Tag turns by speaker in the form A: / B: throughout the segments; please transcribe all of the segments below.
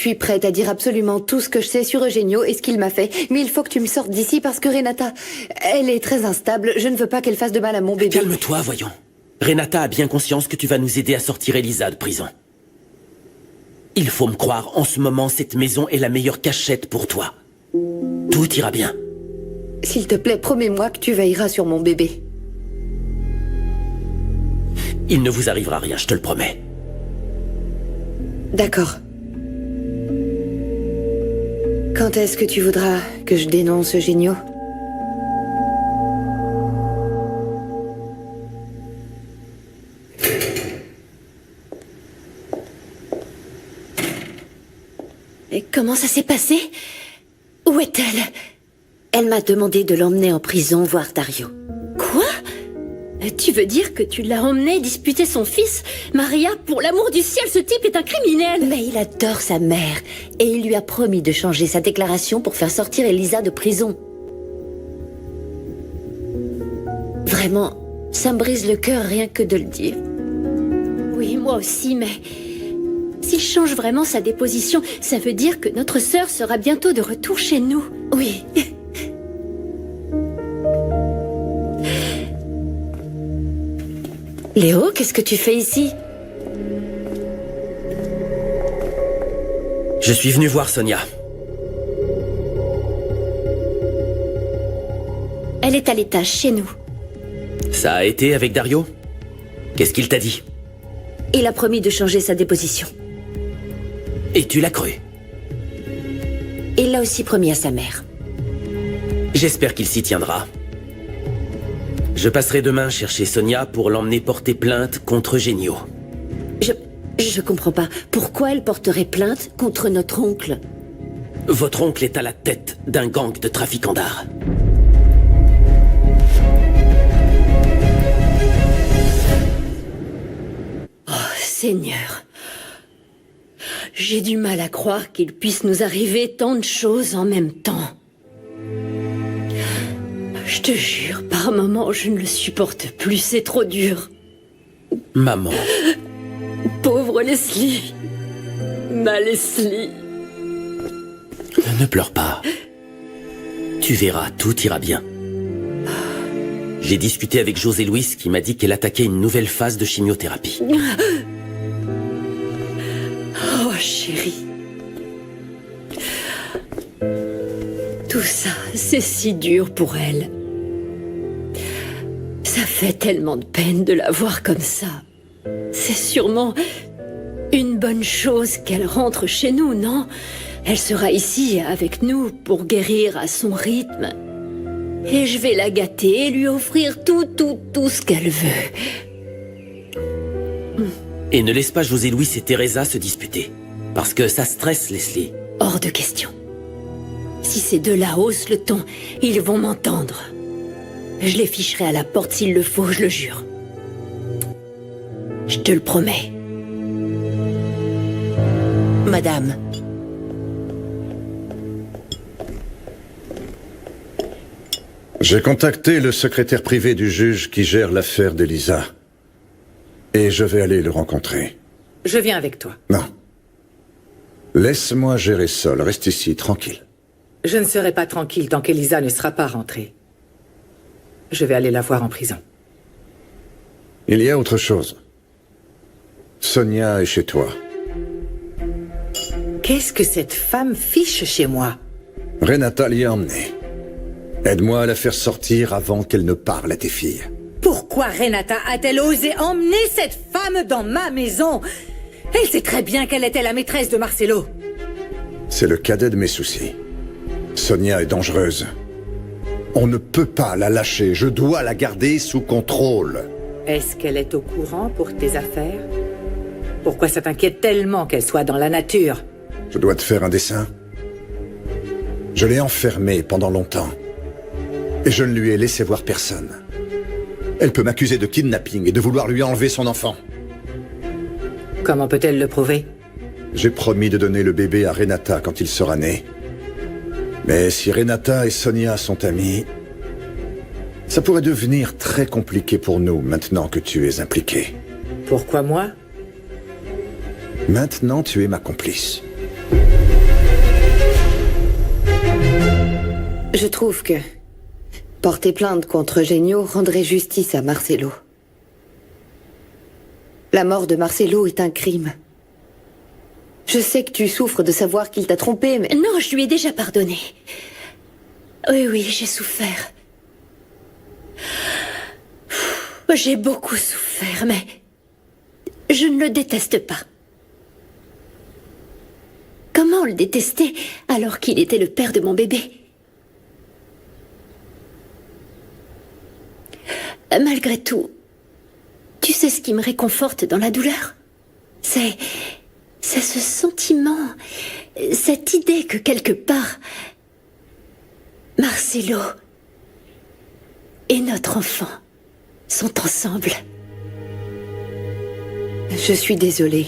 A: suis prête à dire absolument tout ce que je sais sur Eugenio et ce qu'il m'a fait. Mais il faut que tu me sortes d'ici parce que Renata, elle est très instable. Je ne veux pas qu'elle fasse de mal à mon bébé.
B: Calme-toi, voyons. Renata a bien conscience que tu vas nous aider à sortir Elisa de prison. Il faut me croire, en ce moment, cette maison est la meilleure cachette pour toi. Tout ira bien.
A: S'il te plaît, promets-moi que tu veilleras sur mon bébé.
B: Il ne vous arrivera rien, je te le promets.
A: D'accord. Quand est-ce que tu voudras que je dénonce Eugenio ?
C: Et comment ça s'est passé? Où est-elle? Elle m'a demandé de l'emmener en prison voir Dario.
D: Quoi? Tu veux dire que tu l'as emmené disputer son fils? Maria, pour l'amour du ciel, ce type est un criminel!
C: Mais il adore sa mère, et il lui a promis de changer sa déclaration pour faire sortir Elisa de prison. Vraiment, ça me brise le cœur rien que de le dire.
D: Oui, moi aussi, mais... s'il change vraiment sa déposition, ça veut dire que notre sœur sera bientôt de retour chez nous.
C: Oui. Léo, qu'est-ce que tu fais ici?
B: Je suis venu voir Sonia.
D: Elle est à l'étage, chez nous.
B: Ça a été avec Dario? Qu'est-ce qu'il t'a dit?
C: Il a promis de changer sa déposition.
B: Et tu l'as cru?
C: Il l'a aussi promis à sa mère.
B: J'espère qu'il s'y tiendra. Je passerai demain chercher Sonia pour l'emmener porter plainte contre Eugenio.
C: Je comprends pas. Pourquoi elle porterait plainte contre notre oncle?
B: Votre oncle est à la tête d'un gang de trafiquants d'art.
D: Oh, Seigneur. J'ai du mal à croire qu'il puisse nous arriver tant de choses en même temps. Je te jure, par moments, je ne le supporte plus, c'est trop dur.
B: Maman.
D: Pauvre Leslie. Ma Leslie.
B: Ne pleure pas. Tu verras, tout ira bien. J'ai discuté avec José Louise qui m'a dit qu'elle attaquait une nouvelle phase de chimiothérapie.
D: Oh, chérie. Tout ça, c'est si dur pour elle. Ça fait tellement de peine de la voir comme ça. C'est sûrement une bonne chose qu'elle rentre chez nous, non? Elle sera ici avec nous pour guérir à son rythme. Et je vais la gâter et lui offrir tout ce qu'elle veut.
B: Et ne laisse pas José Louis et Teresa se disputer. Parce que ça stresse Leslie.
D: Hors de question. Si ces deux-là haussent le ton, ils vont m'entendre. Je les ficherai à la porte s'il le faut, je le jure. Je te le promets.
C: Madame.
E: J'ai contacté le secrétaire privé du juge qui gère l'affaire d'Elisa. Et je vais aller le rencontrer.
F: Je viens avec toi.
E: Non. Laisse-moi gérer seul. Reste ici, tranquille.
F: Je ne serai pas tranquille tant qu'Elisa ne sera pas rentrée. Je vais aller la voir en prison.
E: Il y a autre chose. Sonia est chez toi.
F: Qu'est-ce que cette femme fiche chez moi?
E: Renata l'y a emmenée. Aide-moi à la faire sortir avant qu'elle ne parle à tes filles.
F: Pourquoi Renata a-t-elle osé emmener cette femme dans ma maison? Elle sait très bien qu'elle était la maîtresse de Marcelo.
E: C'est le cadet de mes soucis. Sonia est dangereuse. On ne peut pas la lâcher. Je dois la garder sous contrôle.
F: Est-ce qu'elle est au courant pour tes affaires? Pourquoi ça t'inquiète tellement qu'elle soit dans la nature?
E: Je dois te faire un dessin. Je l'ai enfermée pendant longtemps. Et je ne lui ai laissé voir personne. Elle peut m'accuser de kidnapping et de vouloir lui enlever son enfant.
F: Comment peut-elle le prouver?
E: J'ai promis de donner le bébé à Renata quand il sera né. Mais si Renata et Sonia sont amies, ça pourrait devenir très compliqué pour nous maintenant que tu es impliqué.
F: Pourquoi moi?
E: Maintenant, tu es ma complice.
A: Je trouve que porter plainte contre Genio rendrait justice à Marcelo. La mort de Marcelo est un crime. Je sais que tu souffres de savoir qu'il t'a trompé, mais...
D: Non, je lui ai déjà pardonné. Oui, oui, j'ai souffert. J'ai beaucoup souffert, mais je ne le déteste pas. Comment le détester alors qu'il était le père de mon bébé? Malgré tout, tu sais ce qui me réconforte dans la douleur? C'est ce sentiment, cette idée que quelque part, Marcelo et notre enfant sont ensemble.
A: Je suis désolée.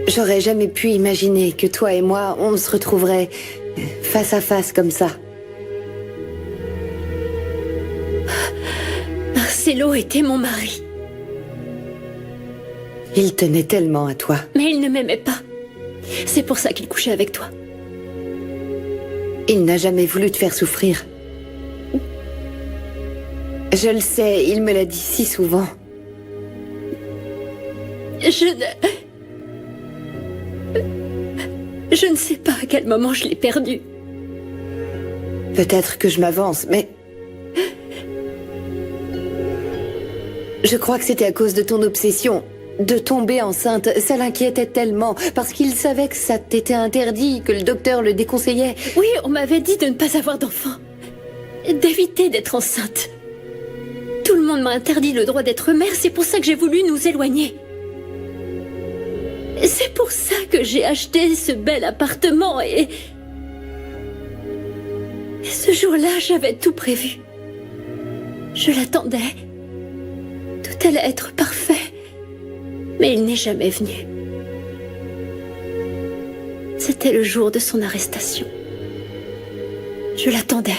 A: J'aurais jamais pu imaginer que toi et moi, on se retrouverait face à face comme ça.
D: Marcelo était mon mari.
A: Il tenait tellement à toi.
D: Mais il ne m'aimait pas. C'est pour ça qu'il couchait avec toi.
A: Il n'a jamais voulu te faire souffrir. Je le sais, il me l'a dit si souvent.
D: Je ne sais pas à quel moment je l'ai perdu.
A: Peut-être que je m'avance, mais... Je crois que c'était à cause de ton obsession. De tomber enceinte, ça l'inquiétait tellement, parce qu'il savait que ça t'était interdit, que le docteur le déconseillait.
D: Oui, on m'avait dit de ne pas avoir d'enfant. D'éviter d'être enceinte. Tout le monde m'a interdit le droit d'être mère, c'est pour ça que j'ai voulu nous éloigner. C'est pour ça que j'ai acheté ce bel appartement et ce jour-là, j'avais tout prévu. Je l'attendais. Tout allait être parfait. Mais il n'est jamais venu. C'était le jour de son arrestation. Je l'attendais.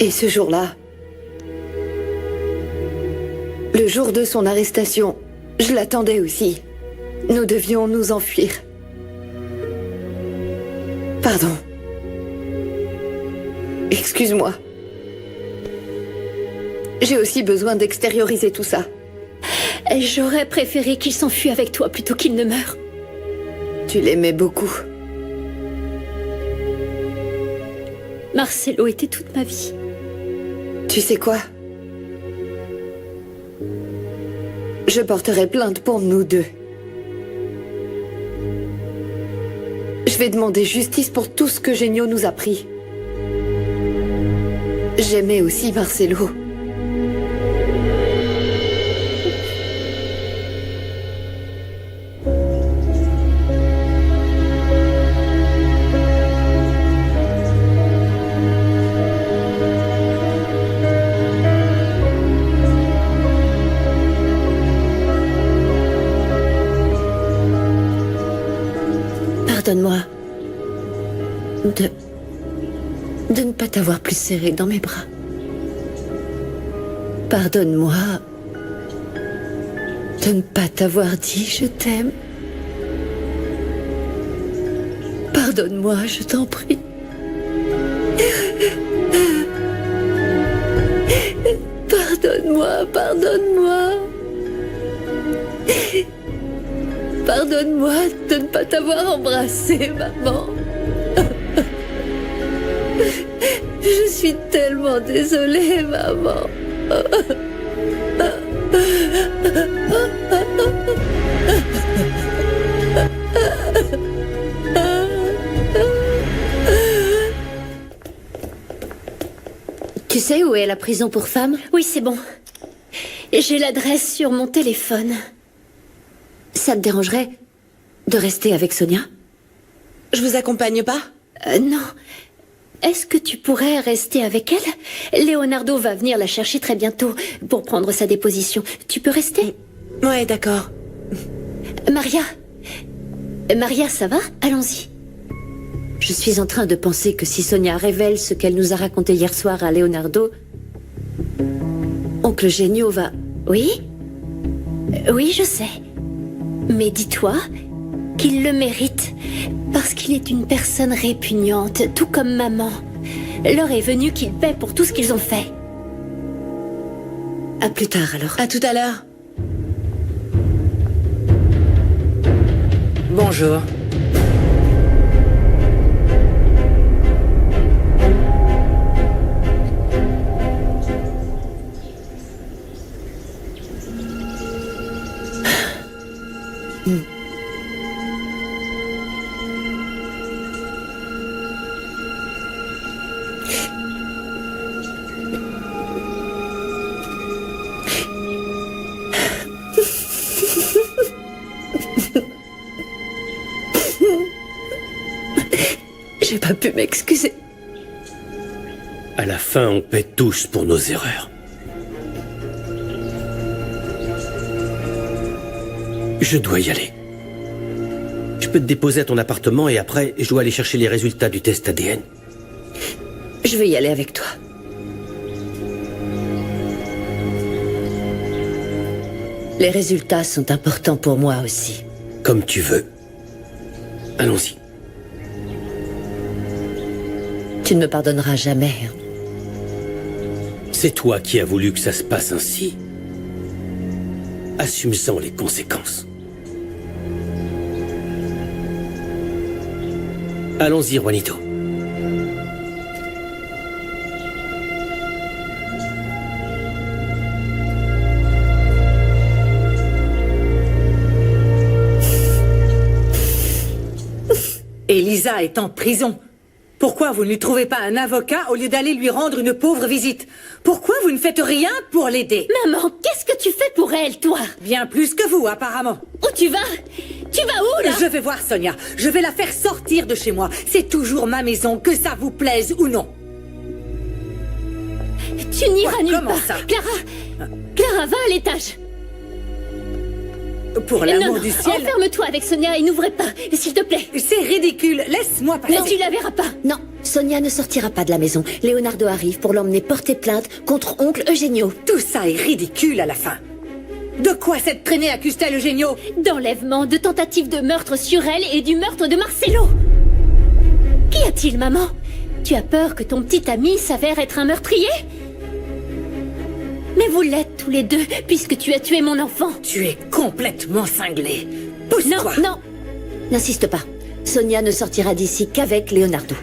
A: Et ce jour-là, le jour de son arrestation, je l'attendais aussi. Nous devions nous enfuir. Pardon. Excuse-moi. J'ai aussi besoin d'extérioriser tout ça.
D: J'aurais préféré qu'il s'enfuit avec toi plutôt qu'il ne meure.
A: Tu l'aimais beaucoup.
D: Marcelo était toute ma vie.
A: Tu sais quoi? Je porterai plainte pour nous deux. Je vais demander justice pour tout ce que Genio nous a pris. J'aimais aussi Marcelo.
C: Pardonne-moi de ne pas t'avoir plus serré dans mes bras. Pardonne-moi de ne pas t'avoir dit je t'aime. Pardonne-moi, je t'en prie. Pardonne-moi, pardonne-moi. Pardonne-moi de ne pas t'avoir embrassé, maman. Je suis tellement désolée, maman. Tu sais où est la prison pour femmes?
D: Oui, c'est bon. J'ai l'adresse sur mon téléphone.
C: Ça te dérangerait de rester avec Sonia?
G: Je vous accompagne pas?
D: Non. Est-ce que tu pourrais rester avec elle? Leonardo va venir la chercher très bientôt pour prendre sa déposition. Tu peux rester?
G: Ouais, d'accord.
D: Maria? Maria, ça va? Allons-y.
C: Je suis en train de penser que si Sonia révèle ce qu'elle nous a raconté hier soir à Leonardo, Oncle Genio va...
D: Oui? Oui, je sais. Mais dis-toi qu'il le mérite, parce qu'il est une personne répugnante, tout comme maman. L'heure est venue qu'il paie pour tout ce qu'ils ont fait.
C: À plus tard, alors.
G: À tout à l'heure.
F: Bonjour.
C: J'ai pas pu m'excuser.
H: À la fin, on paie tous pour nos erreurs. Je dois y aller. Je peux te déposer à ton appartement et après, je dois aller chercher les résultats du test ADN.
C: Je vais y aller avec toi. Les résultats sont importants pour moi aussi.
H: Comme tu veux. Allons-y.
C: Tu ne me pardonneras jamais. Hein.
H: C'est toi qui as voulu que ça se passe ainsi. Assume-en les conséquences. Allons-y, Juanito.
F: Elisa est en prison. Pourquoi vous ne lui trouvez pas un avocat au lieu d'aller lui rendre une pauvre visite? Pourquoi vous ne faites rien pour l'aider?
D: Maman, qu'est-ce que tu fais pour elle, toi?
F: Bien plus que vous, apparemment.
D: Où tu vas? Tu vas où, là?
F: Je vais voir Sonia. Je vais la faire sortir de chez moi. C'est toujours ma maison, que ça vous plaise ou non.
D: Tu n'iras nulle
F: Comment
D: part.
F: ça?
D: Clara, va à l'étage.
F: Pour
D: Non,
F: l'amour du ciel.
D: enferme-toi avec Sonia et n'ouvrez pas, s'il te plaît.
F: C'est ridicule. Laisse-moi passer.
D: Non, tu la verras pas.
C: Non, Sonia ne sortira pas de la maison. Leonardo arrive pour l'emmener porter plainte contre oncle Eugenio.
F: Tout ça est ridicule à la fin. De quoi cette traînée accuse-t-elle Eugenio?
D: D'enlèvement, de tentative de meurtre sur elle et du meurtre de Marcelo. Qu'y a-t-il, maman? Tu as peur que ton petit ami s'avère être un meurtrier? Mais vous l'êtes tous les deux, puisque tu as tué mon enfant.
F: Tu es complètement cinglé.
D: Non,
F: Pousse-toi.
D: non.
C: N'insiste pas. Sonia ne sortira d'ici qu'avec Leonardo.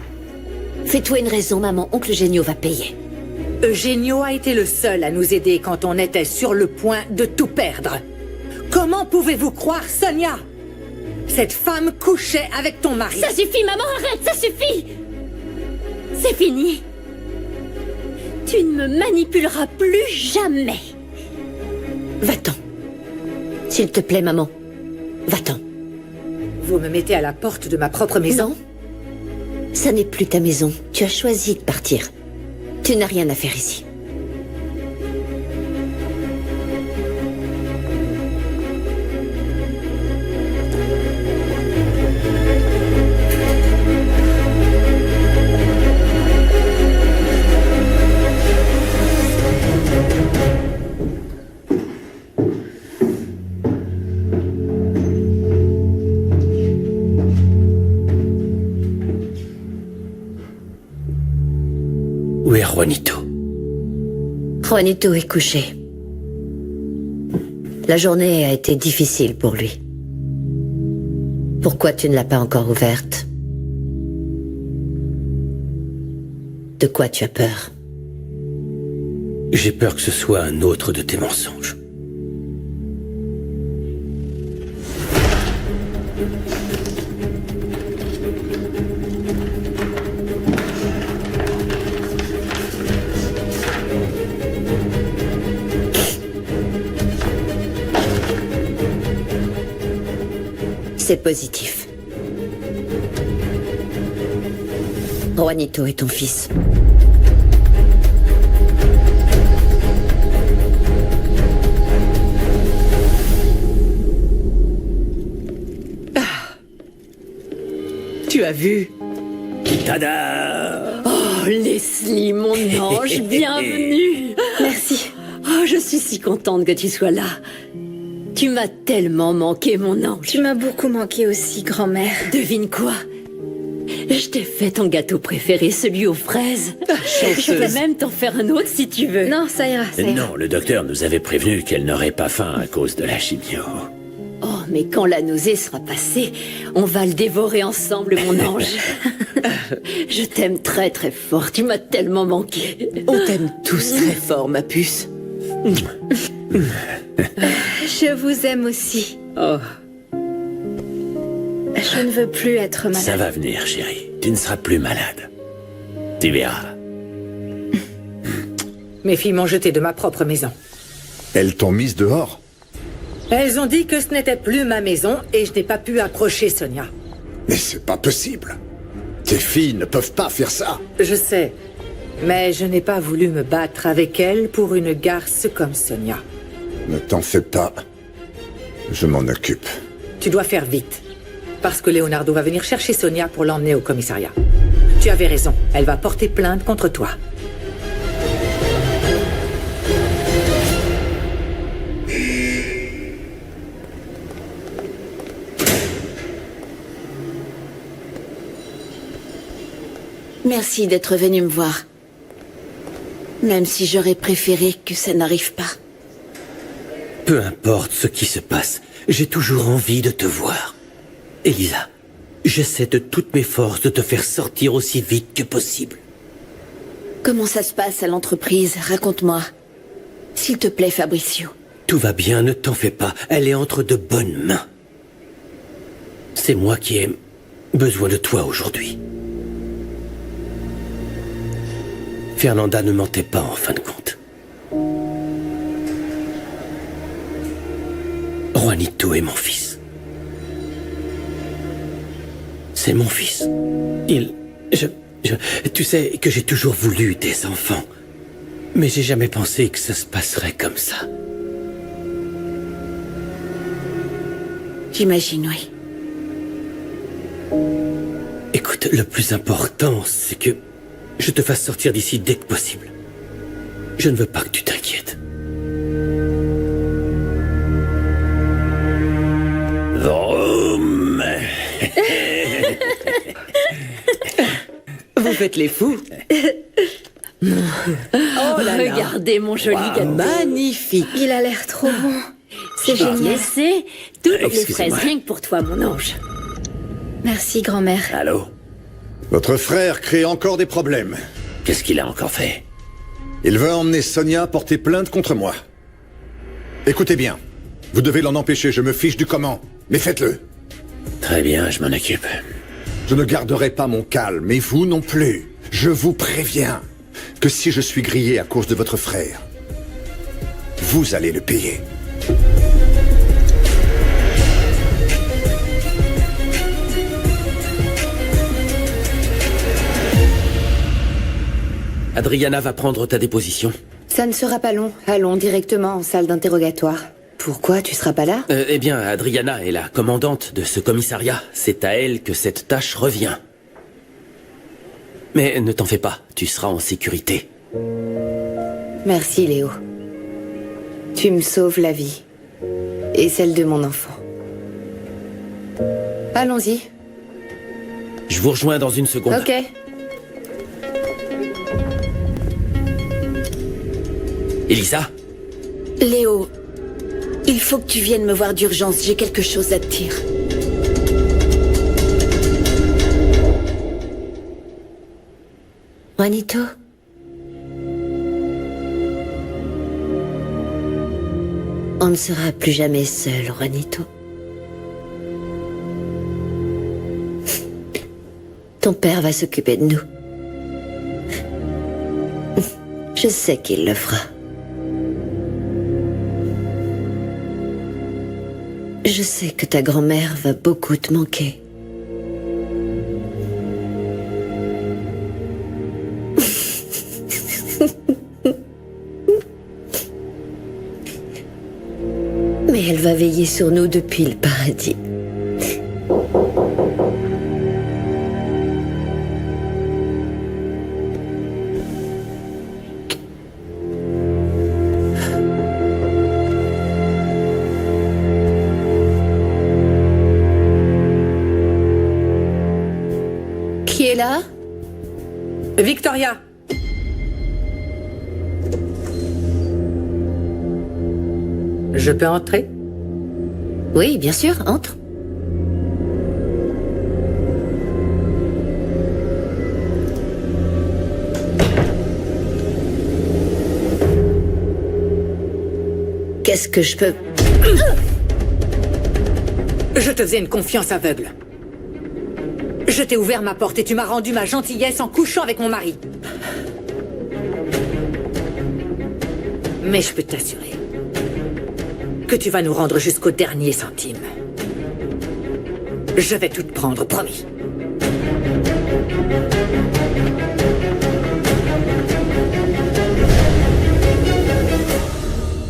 C: Fais-toi une raison, maman. Oncle Eugenio va payer.
F: Eugenio a été le seul à nous aider quand on était sur le point de tout perdre. Comment pouvez-vous croire Sonia? Cette femme couchait avec ton mari.
D: Ça suffit, maman, arrête, ça suffit. C'est fini. Tu ne me manipuleras plus jamais.
C: Va-t'en. S'il te plaît, maman. Va-t'en.
F: Vous me mettez à la porte de ma propre maison?
C: Non. Ça n'est plus ta maison. Tu as choisi de partir. Tu n'as rien à faire ici.
H: Où est Juanito?
C: Juanito est couché. La journée a été difficile pour lui. Pourquoi tu ne l'as pas encore ouverte? De quoi tu as peur?
H: J'ai peur que ce soit un autre de tes mensonges.
C: C'est positif. Juanito est ton fils.
G: Tu as vu?
B: Tada!
D: Oh, Leslie, mon ange, bienvenue.
C: Merci.
D: Oh, je suis si contente que tu sois là. Tu m'as tellement manqué, mon ange.
C: Tu m'as beaucoup manqué aussi, grand-mère.
D: Devine quoi? Je t'ai fait ton gâteau préféré, celui aux fraises. Je peux même t'en faire un autre si tu veux.
C: Non, ça ira, ça ira.
B: Non, le docteur nous avait prévenu qu'elle n'aurait pas faim à cause de la chimio.
D: Oh, mais quand la nausée sera passée, on va le dévorer ensemble, mon ange. Je t'aime très très fort, tu m'as tellement manqué.
G: On t'aime tous très fort, ma puce.
C: Je vous aime aussi.
D: Oh.
C: Je ne veux plus être malade.
B: Ça va venir, chérie. Tu ne seras plus malade. Tu verras.
F: Mes filles m'ont jeté de ma propre maison.
E: Elles t'ont mise dehors?
F: Elles ont dit que ce n'était plus ma maison et je n'ai pas pu approcher Sonia.
E: Mais c'est pas possible. Tes filles ne peuvent pas faire ça.
F: Je sais, mais je n'ai pas voulu me battre avec elles pour une garce comme Sonia.
E: Ne t'en fais pas. Je m'en occupe.
F: Tu dois faire vite, parce que Leonardo va venir chercher Sonia pour l'emmener au commissariat. Tu avais raison, elle va porter plainte contre toi.
C: Merci d'être venu me voir. Même si j'aurais préféré que ça n'arrive pas.
H: Peu importe ce qui se passe, j'ai toujours envie de te voir. Elisa, j'essaie de toutes mes forces de te faire sortir aussi vite que possible.
C: Comment ça se passe à l'entreprise? Raconte-moi. S'il te plaît, Fabricio.
H: Tout va bien, ne t'en fais pas. Elle est entre de bonnes mains. C'est moi qui ai besoin de toi aujourd'hui. Fernanda ne mentait pas en fin de compte. Juanito est mon fils. C'est mon fils. Tu sais que j'ai toujours voulu des enfants. Mais j'ai jamais pensé que ça se passerait comme ça.
C: J'imagine, oui.
H: Écoute, le plus important, c'est que je te fasse sortir d'ici dès que possible. Je ne veux pas que tu t'inquiètes.
B: Vroom.
G: Vous faites les fous. Oh là là.
D: Regardez mon joli gâteau.
G: Magnifique.
C: Il a l'air trop bon. C'est
D: J'ai
C: génial.
D: laissé toutes les
B: Excusez-moi.
D: fraises rien que pour toi, mon ange.
C: Merci, grand-mère.
B: Allô?
E: Votre frère crée encore des problèmes.
B: Qu'est-ce qu'il a encore fait?
E: Il veut emmener Sonia porter plainte contre moi. Écoutez bien. Vous devez l'en empêcher, je me fiche du comment. Mais faites-le.
B: Très bien, je m'en occupe.
E: Je ne garderai pas mon calme, et vous non plus. Je vous préviens que si je suis grillé à cause de votre frère, vous allez le payer.
B: Adriana va prendre ta déposition.
A: Ça ne sera pas long. Allons directement en salle d'interrogatoire. Pourquoi tu seras pas là?
B: Eh bien, Adriana est la commandante de ce commissariat. C'est à elle que cette tâche revient. Mais ne t'en fais pas, tu seras en sécurité.
A: Merci, Léo. Tu me sauves la vie. Et celle de mon enfant. Allons-y.
B: Je vous rejoins dans une seconde.
A: Ok.
B: Elisa?
C: Léo, il faut que tu viennes me voir d'urgence. J'ai quelque chose à te dire. Juanito? On ne sera plus jamais seul, Juanito. Ton père va s'occuper de nous. Je sais qu'il le fera. Je sais que ta grand-mère va beaucoup te manquer. Mais elle va veiller sur nous depuis le paradis. est là?
F: Victoria! Je peux entrer?
C: Oui, bien sûr, entre. Qu'est-ce que je peux...
F: Je te faisais une confiance aveugle. Je t'ai ouvert ma porte et tu m'as rendu ma gentillesse en couchant avec mon mari. Mais je peux t'assurer que tu vas nous rendre jusqu'au dernier centime. Je vais tout te prendre, promis.